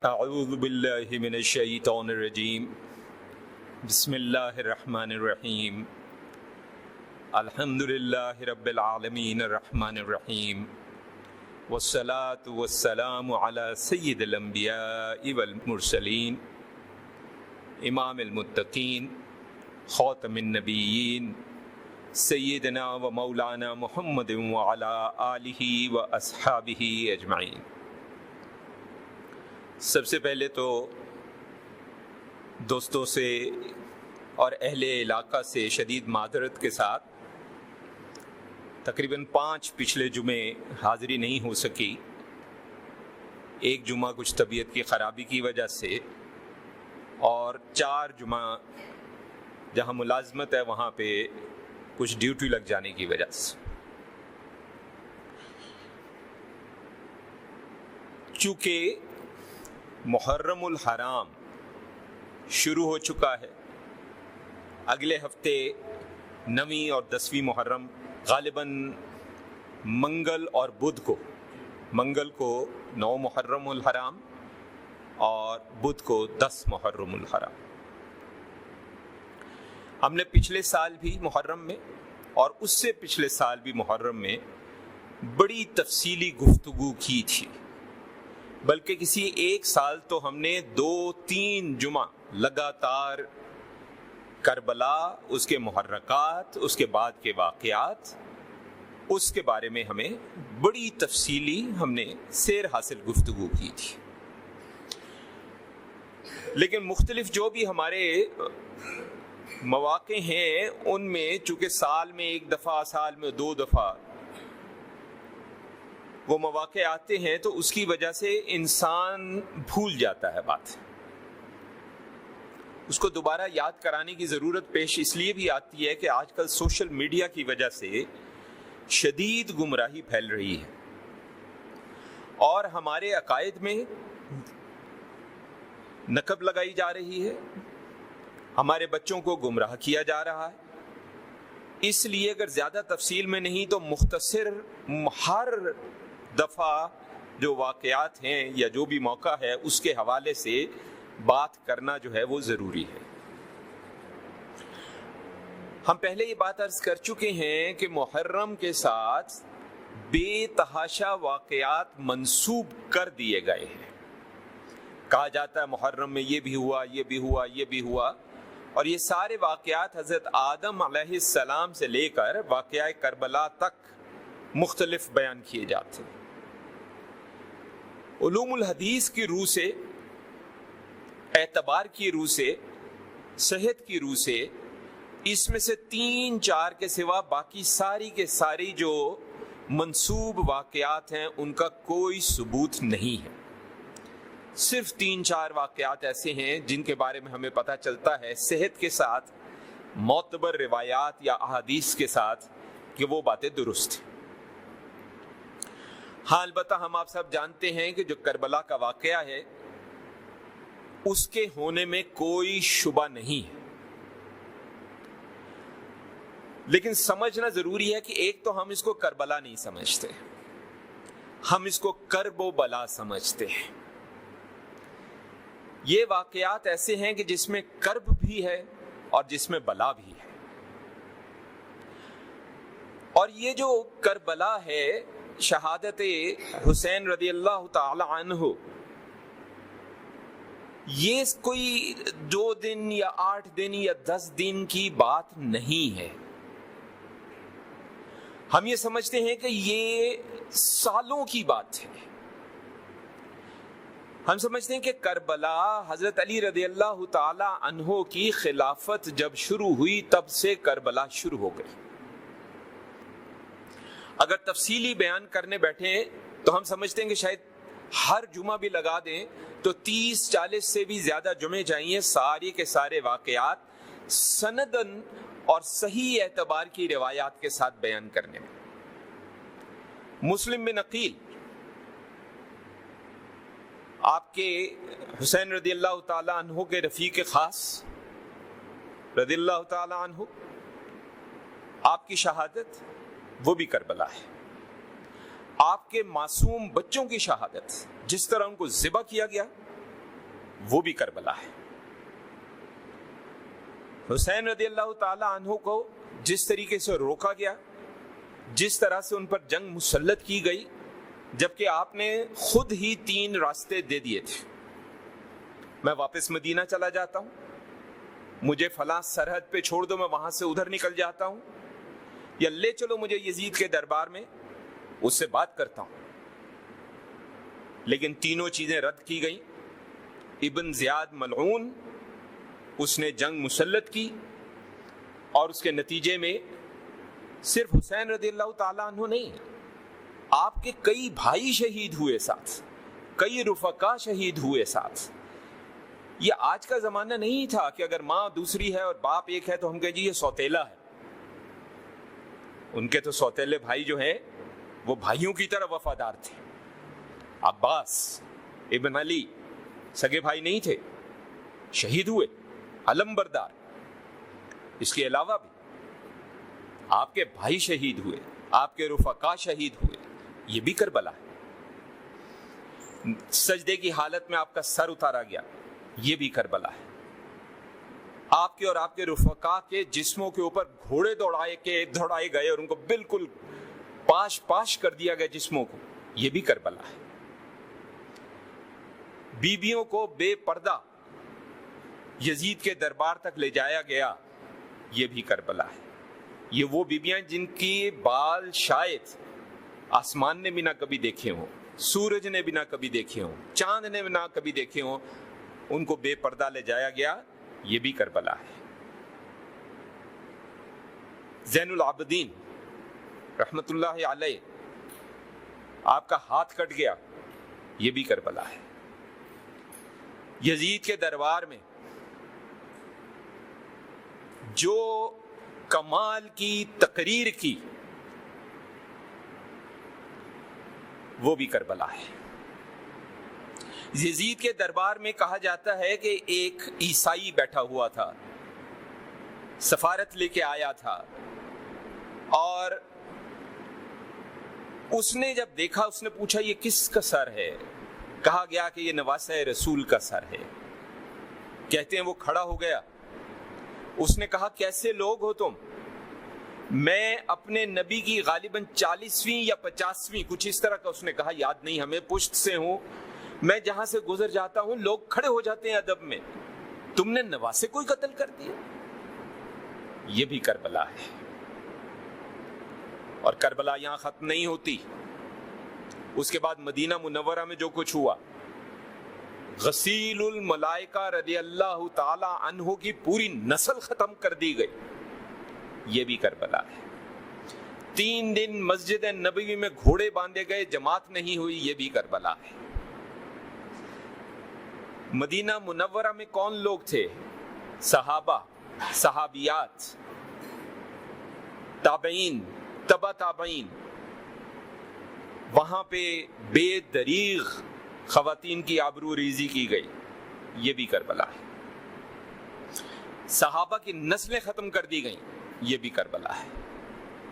اعوذ باللہ من الشیطان الرجیم بسم اللہ الرحمن الرحیم الحمد للہ رب العالمین الرحمن الرحیم والصلاة والسلام علی سید الانبیاء والمرسلین امام المتقین خاتم النبیین سیدنا و مولانا محمد وعلی آلہ و اصحابہ اجمعین۔ سب سے پہلے تو دوستوں سے اور اہل علاقہ سے شدید معذرت کے ساتھ تقریباً 5 پچھلے جمعے حاضری نہیں ہو سکی۔ ایک جمعہ کچھ طبیعت کی خرابی کی وجہ سے، اور 4 جمعہ جہاں ملازمت ہے وہاں پہ کچھ ڈیوٹی لگ جانے کی وجہ سے۔ چونکہ محرم الحرام شروع ہو چکا ہے، اگلے ہفتے 9ویں اور 10ویں محرم غالباً منگل اور بدھ کو، منگل کو 9 محرم الحرام اور بدھ کو 10 محرم الحرام۔ ہم نے پچھلے سال بھی محرم میں اور اس سے پچھلے سال بھی محرم میں بڑی تفصیلی گفتگو کی تھی، بلکہ کسی ایک سال تو ہم نے 2-3 جمعہ لگاتار کربلا، اس کے محرکات، اس کے بعد کے واقعات، اس کے بارے میں ہمیں بڑی تفصیلی ہم نے سیر حاصل گفتگو کی تھی۔ لیکن مختلف جو بھی ہمارے مواقع ہیں ان میں چونکہ سال میں 1 دفعہ، سال میں 2 دفعہ وہ مواقع آتے ہیں، تو اس کی وجہ سے انسان بھول جاتا ہے بات۔ اس کو دوبارہ یاد کرانے کی ضرورت پیش اس لیے بھی آتی ہے کہ آج کل سوشل میڈیا کی وجہ سے شدید گمراہی پھیل رہی ہے، اور ہمارے عقائد میں نقب لگائی جا رہی ہے، ہمارے بچوں کو گمراہ کیا جا رہا ہے۔ اس لیے اگر زیادہ تفصیل میں نہیں تو مختصر ہر دفعہ جو واقعات ہیں یا جو بھی موقع ہے اس کے حوالے سے بات کرنا جو ہے وہ ضروری ہے۔ ہم پہلے یہ بات عرض کر چکے ہیں کہ محرم کے ساتھ بے تحاشا واقعات منسوب کر دیے گئے ہیں۔ کہا جاتا ہے محرم میں یہ بھی ہوا، یہ بھی ہوا، یہ بھی ہوا، اور یہ سارے واقعات حضرت آدم علیہ السلام سے لے کر واقعہ کربلا تک مختلف بیان کیے جاتے ہیں۔ علوم الحدیث کی روح سے، اعتبار کی روح سے، صحت کی روح سے، اس میں سے 3-4 کے سوا باقی ساری کے ساری جو منسوب واقعات ہیں ان کا کوئی ثبوت نہیں ہے۔ صرف 3-4 واقعات ایسے ہیں جن کے بارے میں ہمیں پتہ چلتا ہے صحت کے ساتھ، معتبر روایات یا احادیث کے ساتھ، کہ وہ باتیں درست ہیں۔ ہاں البتہ ہم آپ سب جانتے ہیں کہ جو کربلا کا واقعہ ہے اس کے ہونے میں کوئی شبہ نہیں ہے، لیکن سمجھنا ضروری ہے کہ ایک تو ہم اس کو کربلا نہیں سمجھتے، ہم اس کو کرب و بلا سمجھتے ہیں۔ یہ واقعات ایسے ہیں کہ جس میں کرب بھی ہے اور جس میں بلا بھی ہے، اور یہ جو کربلا ہے، شہادت حسین رضی اللہ تعالی عنہ، یہ کوئی 2 دن یا 8 دن یا 10 دن کی بات نہیں ہے۔ ہم یہ سمجھتے ہیں کہ یہ سالوں کی بات ہے۔ ہم سمجھتے ہیں کہ کربلا حضرت علی رضی اللہ تعالی عنہ کی خلافت جب شروع ہوئی تب سے کربلا شروع ہو گئی۔ اگر تفصیلی بیان کرنے بیٹھیں تو ہم سمجھتے ہیں کہ شاید ہر جمعہ بھی لگا دیں تو 30-40 سے بھی زیادہ جمعے چاہیے سارے کے سارے واقعات سندن اور صحیح اعتبار کی روایات کے ساتھ بیان کرنے میں۔ مسلم میں نقیل آپ کے حسین رضی اللہ تعالی عنہ کے رفیق خاص رضی اللہ تعالی عنہ، آپ کی شہادت وہ بھی کربلا ہے۔ آپ کے معصوم بچوں کی شہادت، جس طرح ان کو ذبح کیا گیا وہ بھی کربلا ہے۔ حسین رضی اللہ تعالی عنہ کو جس طریقے سے روکا گیا، جس طرح سے ان پر جنگ مسلط کی گئی، جبکہ آپ نے خود ہی 3 راستے دے دیے تھے، میں واپس مدینہ چلا جاتا ہوں، مجھے فلاں سرحد پہ چھوڑ دو، میں وہاں سے ادھر نکل جاتا ہوں، یا لے چلو مجھے یزید کے دربار میں، اس سے بات کرتا ہوں۔ لیکن تینوں چیزیں رد کی گئیں۔ ابن زیاد ملعون، اس نے جنگ مسلط کی، اور اس کے نتیجے میں صرف حسین رضی اللہ تعالیٰ عنہ نہیں، آپ کے کئی بھائی شہید ہوئے ساتھ، کئی رفقا شہید ہوئے ساتھ۔ یہ آج کا زمانہ نہیں تھا کہ اگر ماں دوسری ہے اور باپ ایک ہے تو ہم کہیں جی یہ سوتیلا ہے۔ ان کے تو سوتیلے بھائی جو ہیں وہ بھائیوں کی طرح وفادار تھے۔ عباس ابن علی سگے بھائی نہیں تھے، شہید ہوئے، علم بردار۔ اس کے علاوہ بھی آپ کے بھائی شہید ہوئے، آپ کے رفقا شہید ہوئے، یہ بھی کربلا ہے۔ سجدے کی حالت میں آپ کا سر اتارا گیا، یہ بھی کربلا ہے۔ آپ کے اور آپ کے رفقا کے جسموں کے اوپر گھوڑے دوڑائے گئے اور ان کو بالکل پاش کر دیا گیا جسموں کو، یہ بھی کربلا ہے۔ بیبیوں کو بے پردہ یزید کے دربار تک لے جایا گیا، یہ بھی کربلا ہے۔ یہ وہ بیبیاں جن کی بال شاید آسمان نے بھی نہ کبھی دیکھے ہوں، سورج نے بھی نہ کبھی دیکھے ہوں، چاند نے بھی نہ کبھی دیکھے ہوں، ان کو بے پردہ لے جایا گیا، یہ بھی کربلا ہے۔ زین العابدین رحمت اللہ علیہ، آپ کا ہاتھ کٹ گیا، یہ بھی کربلا ہے۔ یزید کے دربار میں جو کمال کی تقریر کی، وہ بھی کربلا ہے۔ یزید کے دربار میں کہا جاتا ہے کہ ایک عیسائی بیٹھا ہوا تھا، سفارت لے کے آیا تھا، اور اس نے جب دیکھا، اس نے پوچھا یہ کس کا سر ہے؟ کہا گیا کہ یہ نواسہ رسول کا سر ہے۔ کہتے ہیں وہ کھڑا ہو گیا، اس نے کہا کیسے لوگ ہو تم؟ میں اپنے نبی کی غالباً 40ویں یا 50ویں، کچھ اس طرح کا اس نے کہا، یاد نہیں ہمیں، پشت سے ہوں، میں جہاں سے گزر جاتا ہوں لوگ کھڑے ہو جاتے ہیں ادب میں، تم نے نواسے کوئی قتل کر دیا؟ یہ بھی کربلا ہے۔ اور کربلا یہاں ختم نہیں ہوتی، اس کے بعد مدینہ منورہ میں جو کچھ ہوا، غسیل الملائکہ رضی اللہ تعالی عنہ کی پوری نسل ختم کر دی گئی، یہ بھی کربلا ہے۔ 3 دن مسجد نبوی میں گھوڑے باندھے گئے، جماعت نہیں ہوئی، یہ بھی کربلا ہے۔ مدینہ منورہ میں کون لوگ تھے؟ صحابہ، صحابیات، تابعین، تبع تابعین، وہاں پہ بے دریغ خواتین کی آبرو ریزی کی گئی، یہ بھی کربلا ہے۔ صحابہ کی نسلیں ختم کر دی گئیں، یہ بھی کربلا ہے۔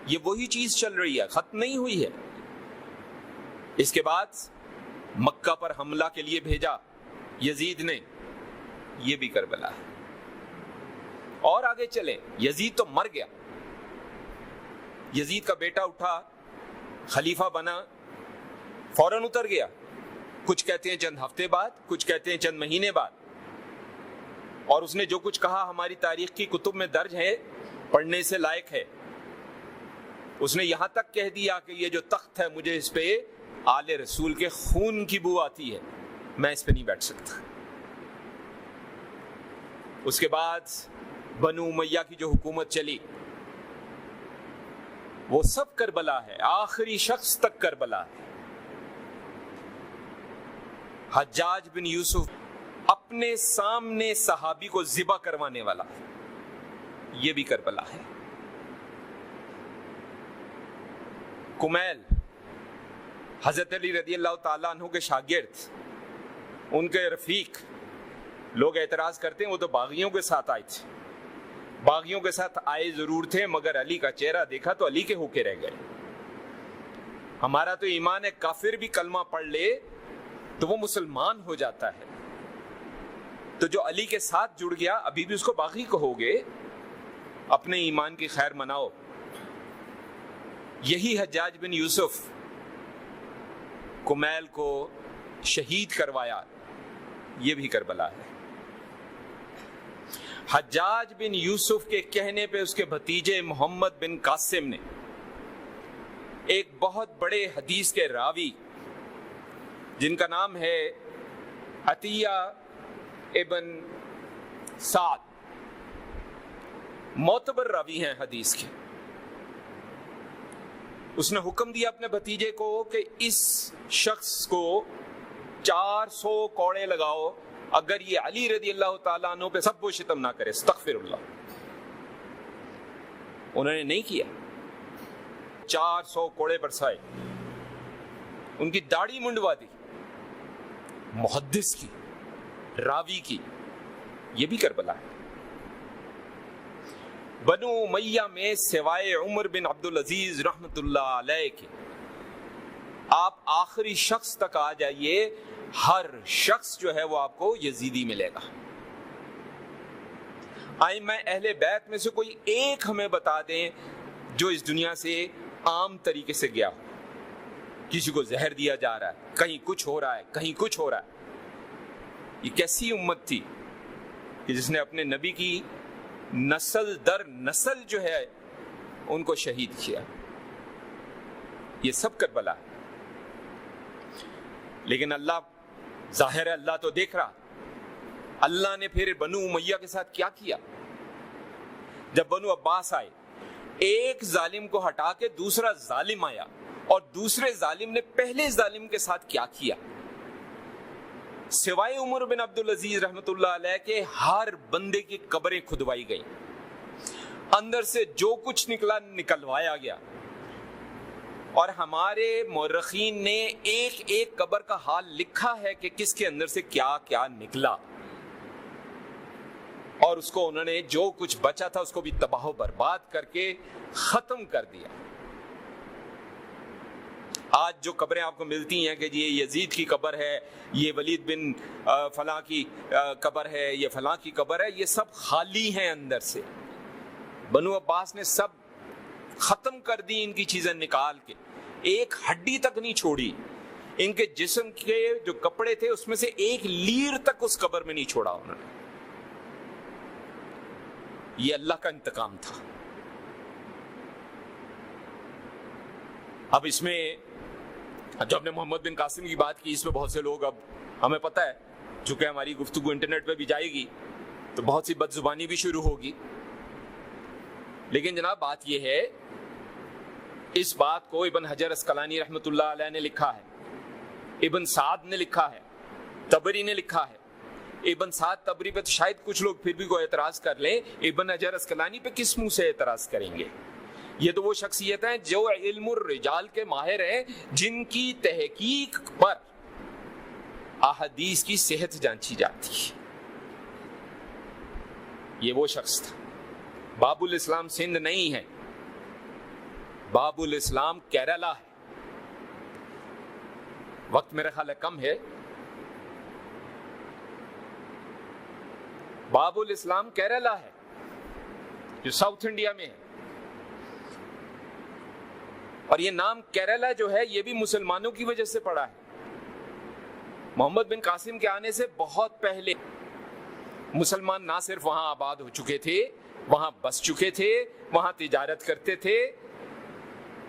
یہ وہی چیز چل رہی ہے، ختم نہیں ہوئی ہے۔ اس کے بعد مکہ پر حملہ کے لیے بھیجا یزید نے، یہ بھی کربلا ہے۔ اور آگے چلیں، یزید تو مر گیا، یزید کا بیٹا اٹھا، خلیفہ بنا، فوراً اتر گیا، کچھ کہتے ہیں چند ہفتے بعد، کچھ کہتے ہیں چند مہینے بعد، اور اس نے جو کچھ کہا ہماری تاریخ کی کتب میں درج ہے، پڑھنے سے لائق ہے۔ اس نے یہاں تک کہہ دیا کہ یہ جو تخت ہے مجھے اس پہ آل رسول کے خون کی بو آتی ہے، میں اس پہ نہیں بیٹھ سکتا۔ اس کے بعد بنو امیہ کی جو حکومت چلی، وہ سب کربلا ہے، آخری شخص تک کربلا ہے۔ حجاج بن یوسف اپنے سامنے صحابی کو ذبح کروانے والا، یہ بھی کربلا ہے۔ کمیل حضرت علی رضی اللہ تعالیٰ عنہ کے شاگرد، ان کے رفیق، لوگ اعتراض کرتے ہیں وہ تو باغیوں کے ساتھ آئے تھے، باغیوں کے ساتھ آئے ضرور تھے مگر علی کا چہرہ دیکھا تو علی کے ہو کے رہ گئے۔ ہمارا تو ایمان ہے کافر بھی کلمہ پڑھ لے تو وہ مسلمان ہو جاتا ہے، تو جو علی کے ساتھ جڑ گیا ابھی بھی اس کو باغی کہو گے، اپنے ایمان کی خیر مناؤ۔ یہی حجاج بن یوسف کمیل کو شہید کروایا، یہ بھی کربلا ہے۔ حجاج بن یوسف کے کہنے پہ اس کے بھتیجے محمد بن قاسم نے، ایک بہت بڑے حدیث کے راوی جن کا نام ہے عطیہ ابن سعد، معتبر راوی ہیں حدیث کے، اس نے حکم دیا اپنے بھتیجے کو کہ اس شخص کو 400 کوڑے لگاؤ اگر یہ علی رضی اللہ تعالیٰ عنہ پہ سب و شتم نہ کرے، استغفر اللہ۔ انہوں نے نہیں کیا، 400 کوڑے برسائے، ان کی داڑھی منڈوا دی، محدث کی، راوی کی۔ یہ بھی کربلا ہے۔ بنو امیہ میں سوائے عمر بن عبدالعزیز رحمت اللہ علیہ کے آپ آخری شخص تک آ جائیے، ہر شخص جو ہے وہ آپ کو یزیدی ملے گا۔ ائمہ اہل بیت میں سے کوئی ایک ہمیں بتا دیں جو اس دنیا سے عام طریقے سے گیا ہو، کسی کو زہر دیا جا رہا ہے، کہیں کچھ ہو رہا ہے، کہیں کچھ ہو رہا ہے۔ یہ کیسی امت تھی کہ جس نے اپنے نبی کی نسل در نسل جو ہے ان کو شہید کیا۔ یہ سب کربلا ہے۔ لیکن اللہ ظاہر ہے، اللہ تو دیکھ رہا۔ اللہ نے پھر بنو امیہ کے ساتھ کیا کیا؟ جب بنو عباس آئے، ایک ظالم کو ہٹا کے دوسرا ظالم آیا، اور دوسرے ظالم نے پہلے ظالم کے ساتھ کیا کیا؟ سوائے عمر بن عبدالعزیز رحمت اللہ علیہ کے ہر بندے کی قبریں کھدوائی گئی، اندر سے جو کچھ نکلا نکلوایا گیا، اور ہمارے مورخین نے ایک ایک قبر کا حال لکھا ہے کہ کس کے اندر سے کیا کیا نکلا، اور اس کو انہوں نے جو کچھ بچا تھا اس کو بھی تباہ و برباد کر کے ختم کر دیا۔ آج جو قبریں آپ کو ملتی ہیں کہ یہ یزید کی قبر ہے، یہ ولید بن فلاں کی قبر ہے، یہ فلاں کی قبر ہے، یہ سب خالی ہیں اندر سے۔ بنو عباس نے سب ختم کر دی، ان کی چیزیں نکال کے، ایک ہڈی تک نہیں چھوڑی۔ ان کے جسم کے جو کپڑے تھے اس میں سے ایک لیر تک اس قبر میں نہیں چھوڑا انہوں نے۔ یہ اللہ کا انتقام تھا۔ اب اس میں جو ہم نے محمد بن قاسم کی بات کی، اس میں بہت سے لوگ، اب ہمیں پتہ ہے چونکہ ہماری گفتگو انٹرنیٹ پہ بھی جائے گی تو بہت سی بد زبانی بھی شروع ہوگی، لیکن جناب بات یہ ہے، اس بات کو ابن حجر اسقلانی رحمت اللہ علیہ نے لکھا ہے، ابن سعد نے لکھا ہے، طبری نے لکھا ہے۔ ابن سعد طبری پہ تو شاید کچھ لوگ پھر بھی کوئی اعتراض کر لیں، ابن حجر اسقلانی پہ کس منہ سے اعتراض کریں گے؟ یہ تو وہ شخصیت ہیں جو علم الرجال کے ماہر ہیں، جن کی تحقیق پر احادیث کی صحت جانچی جاتی ہے۔ یہ وہ شخص تھا۔ باب الاسلام سندھ نہیں ہے، باب الاسلام کیرلا ہے۔ وقت میرا خیال ہے کم ہے۔ باب الاسلام کیرلا ہے جو ساؤتھ انڈیا میں ہے، اور یہ نام کیرلا جو ہے یہ بھی مسلمانوں کی وجہ سے پڑا ہے۔ محمد بن قاسم کے آنے سے بہت پہلے مسلمان نہ صرف وہاں آباد ہو چکے تھے، وہاں بس چکے تھے، وہاں تجارت کرتے تھے،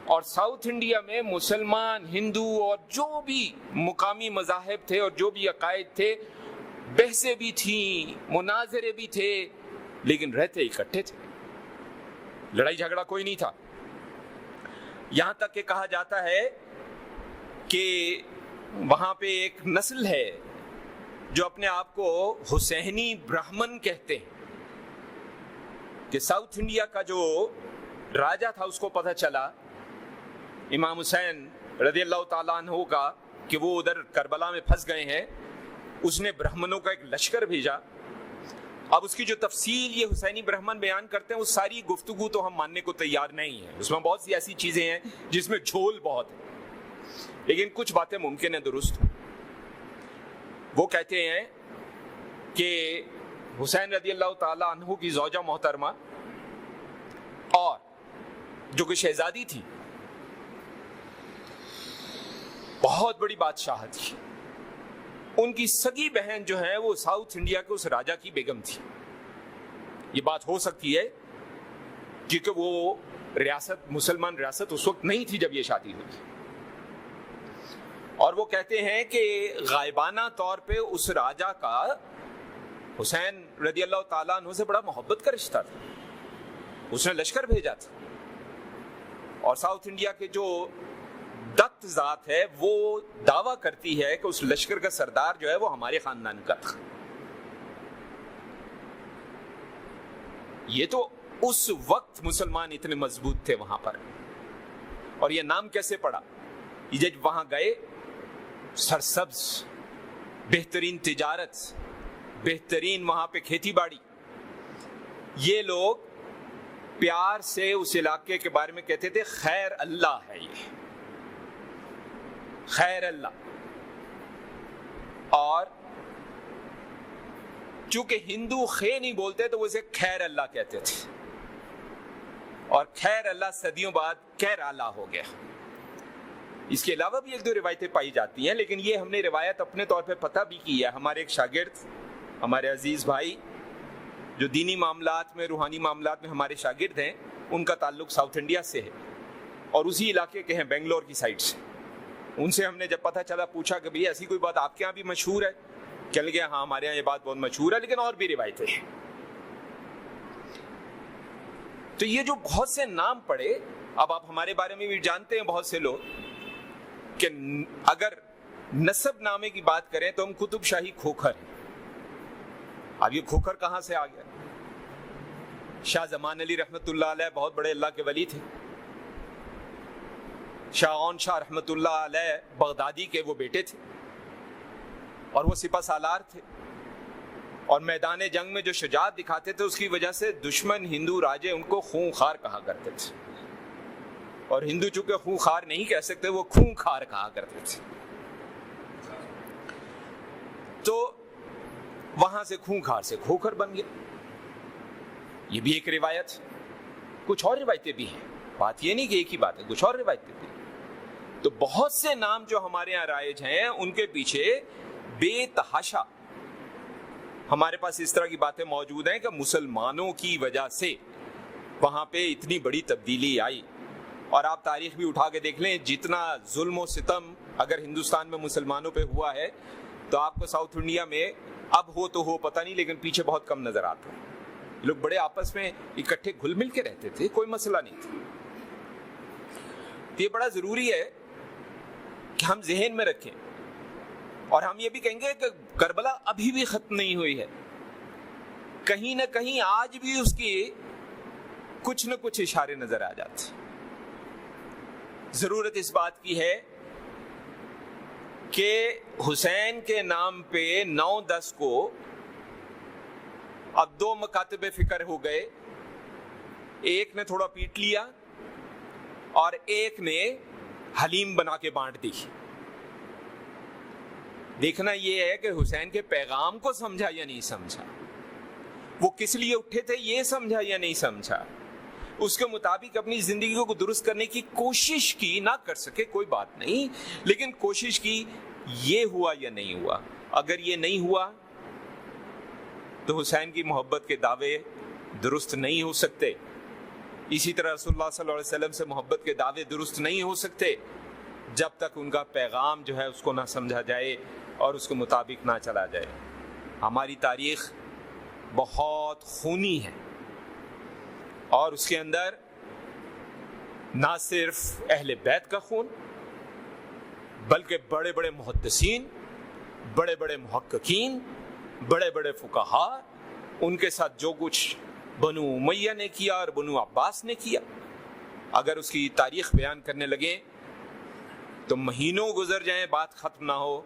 اور ساؤتھ انڈیا میں مسلمان، ہندو اور جو بھی مقامی مذاہب تھے اور جو بھی عقائد تھے، بحثیں بھی تھیں، مناظرے بھی تھے، لیکن رہتے اکٹھے تھے، لڑائی جھگڑا کوئی نہیں تھا۔ یہاں تک کہ کہا جاتا ہے کہ وہاں پہ ایک نسل ہے جو اپنے آپ کو حسینی برہمن کہتے ہیں، کہ ساؤتھ انڈیا کا جو راجہ تھا اس کو پتہ چلا امام حسین رضی اللہ تعالیٰ عنہ کا کہ وہ ادھر کربلا میں پھنس گئے ہیں، اس نے برہمنوں کا ایک لشکر بھیجا۔ اب اس کی جو تفصیل یہ حسینی برہمن بیان کرتے ہیں، وہ ساری گفتگو تو ہم ماننے کو تیار نہیں ہیں، اس میں بہت سی ایسی چیزیں ہیں جس میں جھول بہت ہے، لیکن کچھ باتیں ممکن ہے درست ہوں۔ وہ کہتے ہیں کہ کہ حسین رضی اللہ تعالیٰ عنہ کی زوجہ محترمہ اور جو کہ شہزادی تھی، بہت بڑی بادشاہ تھی، ان کی سگی بہن جو ہے وہ ساؤتھ انڈیا کے اس راجا کی بیگم تھی. یہ بات ہو سکتی ہے کیونکہ وہ ریاست، مسلمان ریاست اس وقت نہیں تھی جب یہ شادی ہوئی. اور وہ کہتے ہیں کہ غائبانہ طور پہ اس راجا کا حسین رضی اللہ تعالیٰ عنہ سے بڑا محبت کا رشتہ تھا. اس نے لشکر بھیجا تھا، اور ساؤتھ انڈیا کے جو دت ذات ہے وہ دعویٰ کرتی ہے کہ اس لشکر کا سردار جو ہے وہ ہمارے خاندان کا تھا. یہ تو اس وقت مسلمان اتنے مضبوط تھے وہاں پر. اور یہ نام کیسے پڑا؟ یہ جب وہاں گئے، سرسبز، بہترین تجارت، بہترین وہاں پہ کھیتی باڑی، یہ لوگ پیار سے اس علاقے کے بارے میں کہتے تھے خیر اللہ ہے، یہ خیر اللہ. اور چونکہ ہندو خے نہیں بولتے تو وہ اسے خیر اللہ کہتے تھے، اور خیر اللہ صدیوں بعد خیر اللہ ہو گیا. اس کے علاوہ بھی ایک دو روایتیں پائی جاتی ہیں، لیکن یہ ہم نے روایت اپنے طور پہ پتہ بھی کی ہے. ہمارے ایک شاگرد، ہمارے عزیز بھائی جو دینی معاملات میں، روحانی معاملات میں ہمارے شاگرد ہیں، ان کا تعلق ساؤتھ انڈیا سے ہے اور اسی علاقے کے ہیں، بنگلور کی سائڈ سے. ان سے ہم نے جب پتہ چلا پوچھا کہ بھئی ایسی کوئی بات آپ کے ہاں بھی مشہور ہے؟ چل گیا ہاں ہمارے ہاں یہ بات بہت مشہور ہے، لیکن اور بھی روایتیں ہیں. تو یہ جو بہت سے نام پڑے، اب آپ ہمارے بارے میں بھی جانتے ہیں بہت سے لوگ کہ اگر نسب نامے کی بات کریں تو ہم قطب شاہی کھوکھر ہیں. اب یہ کھوکھر کہاں سے آ گیا؟ شاہ زمان علی رحمت اللہ علیہ بہت بڑے اللہ کے ولی تھے. شاہ اون شاہ رحمت اللہ علیہ بغدادی کے وہ بیٹے تھے، اور وہ سپہ سالار تھے، اور میدان جنگ میں جو شجاعت دکھاتے تھے اس کی وجہ سے دشمن ہندو راجے ان کو خونخوار کہا کرتے تھے. اور ہندو چونکہ خونخوار نہیں کہہ سکتے، وہ خونخوار کہا کرتے تھے. تو وہاں سے خونخوار سے کھوکھر بن گیا. یہ بھی ایک روایت. کچھ اور روایتیں بھی ہیں، بات یہ نہیں کہ ایک ہی بات ہے، کچھ اور روایتیں بھی. تو بہت سے نام جو ہمارے یہاں رائج ہیں ان کے پیچھے بے تحاشا ہمارے پاس اس طرح کی باتیں موجود ہیں کہ مسلمانوں کی وجہ سے وہاں پہ اتنی بڑی تبدیلی آئی. اور آپ تاریخ بھی اٹھا کے دیکھ لیں، جتنا ظلم و ستم اگر ہندوستان میں مسلمانوں پہ ہوا ہے تو آپ کو ساؤتھ انڈیا میں اب ہو تو ہو پتہ نہیں، لیکن پیچھے بہت کم نظر آتا ہے. لوگ بڑے آپس میں اکٹھے گھل مل کے رہتے تھے، کوئی مسئلہ نہیں تھا. یہ بڑا ضروری ہے کہ ہم ذہن میں رکھیں. اور ہم یہ بھی کہیں گے کہ کربلا ابھی بھی ختم نہیں ہوئی ہے، کہیں نہ کہیں آج بھی اس کی کچھ نہ کچھ اشارے نظر آ جاتے. ضرورت اس بات کی ہے کہ حسین کے نام پہ 9-10 کو اب 2 مکاتب فکر ہو گئے. ایک نے تھوڑا پیٹ لیا اور ایک نے حلیم بنا کے بانٹ دی. دیکھنا یہ ہے کہ حسین کے پیغام کو سمجھا یا نہیں سمجھا، وہ کس لیے اٹھے تھے یہ سمجھا یا نہیں سمجھا، اس کے مطابق اپنی زندگی کو درست کرنے کی کوشش کی. نہ کر سکے کوئی بات نہیں، لیکن کوشش کی. یہ ہوا یا نہیں ہوا؟ اگر یہ نہیں ہوا تو حسین کی محبت کے دعوے درست نہیں ہو سکتے. اسی طرح رسول اللہ صلی اللہ علیہ وسلم سے محبت کے دعوے درست نہیں ہو سکتے جب تک ان کا پیغام جو ہے اس کو نہ سمجھا جائے اور اس کے مطابق نہ چلا جائے. ہماری تاریخ بہت خونی ہے، اور اس کے اندر نہ صرف اہل بیت کا خون بلکہ بڑے بڑے محدثین، بڑے بڑے محققین، بڑے بڑے فقہا، ان کے ساتھ جو کچھ بنو امیہ نے کیا اور بنو عباس نے کیا، اگر اس کی تاریخ بیان کرنے لگے تو مہینوں گزر جائیں بات ختم نہ ہو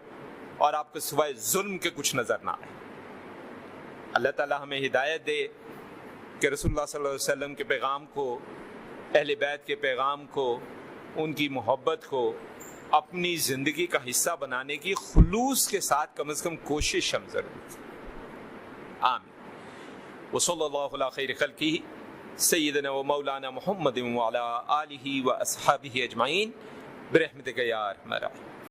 اور آپ کو سوائے ظلم کے کچھ نظر نہ آئے. اللہ تعالی ہمیں ہدایت دے کہ رسول اللہ صلی اللہ علیہ وسلم کے پیغام کو، اہل بیت کے پیغام کو، ان کی محبت کو اپنی زندگی کا حصہ بنانے کی خلوص کے ساتھ کم از کم کوشش ہم ضرور. آمین۔ وصلی اللہ علی خیر خلقہ سیدنا و مولانا محمد وعلی آلہ و اصحابہ اجمعین برحمتک یا ارحم الراحمین۔